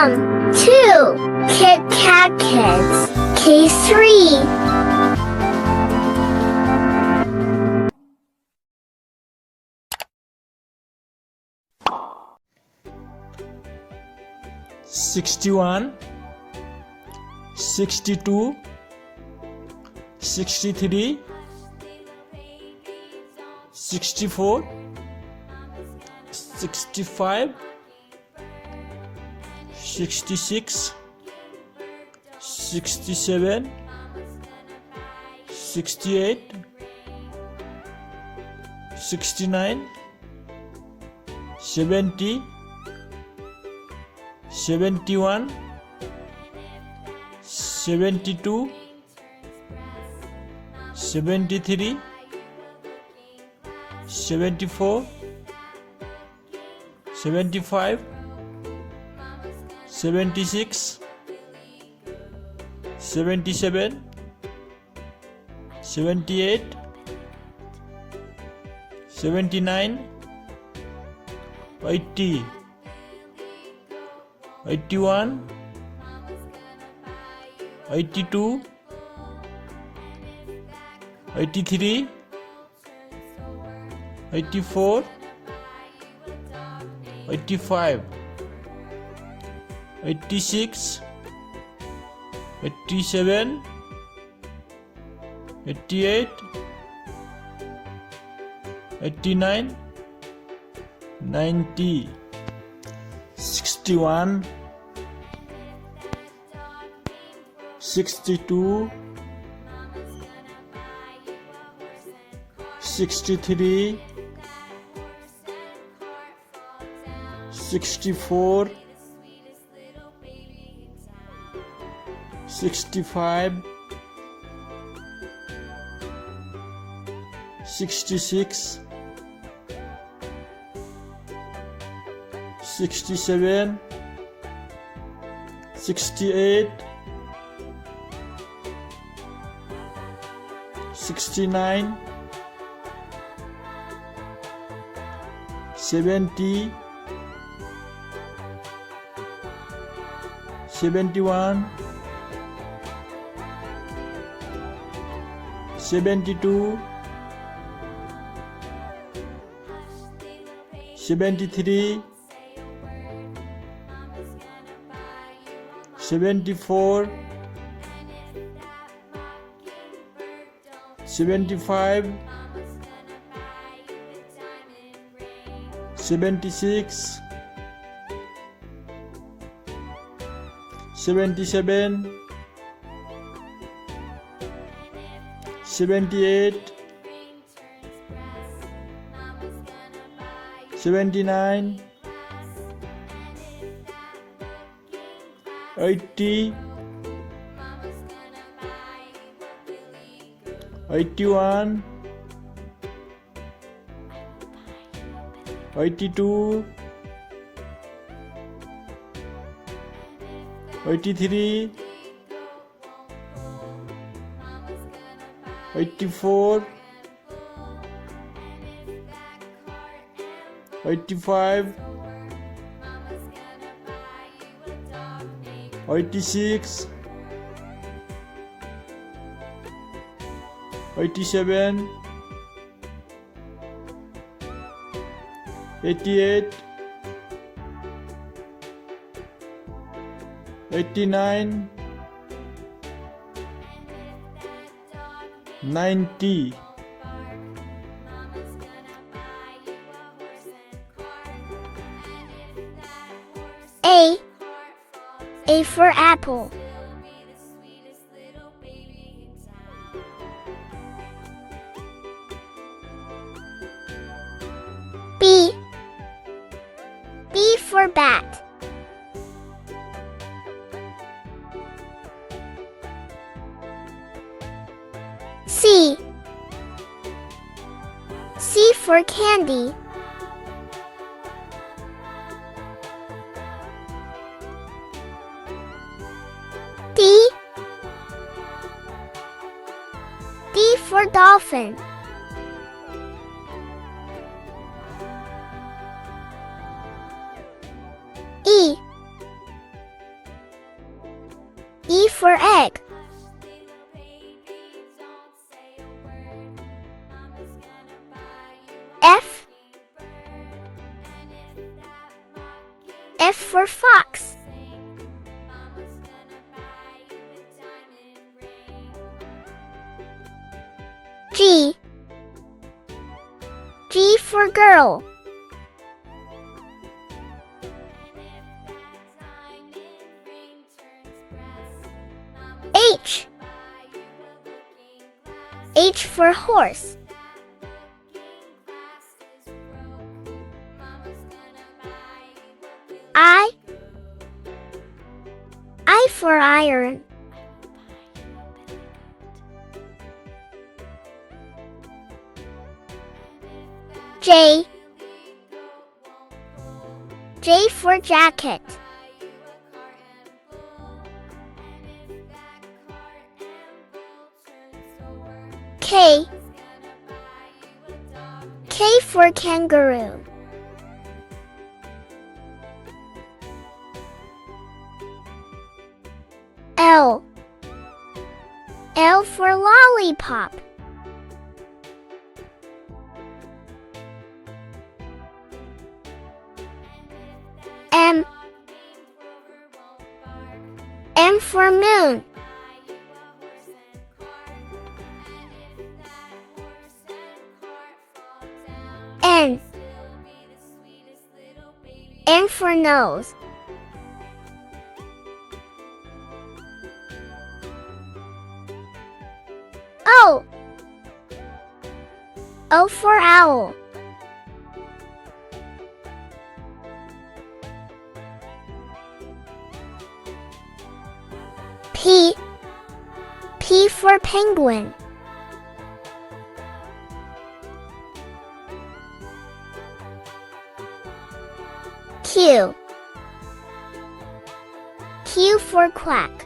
2. Kit Kat Kids. Case 3. $61, $62, $63, $64, $65, $66, $67, $68, $69, $70, $71, $72, $73, $74, $75, $76, $77, $78, $79, $80, $81, $82, $83, $84, $85, $86, $87, $88, $89, $90, $61, $62, $63, $64, $65, $66, $67, $68, $69, $70, $71, $72, $73, $74, $75, $76, $77, $78, $79, $80, $81, $82, $83, $84, $85, $86, $87, $88, $89, $90. A. A for apple. B. B for bat. C. C for candy. D. D for dolphin. E. E for egg. F. F for fox. G. G for girl. H. H for horse. I. I for iron. J. J for jacket. K. K for kangaroo. L. L for lollipop. M. M for moon. N. N for nose. O. O for owl. P. P for penguin. Q. Q for quack.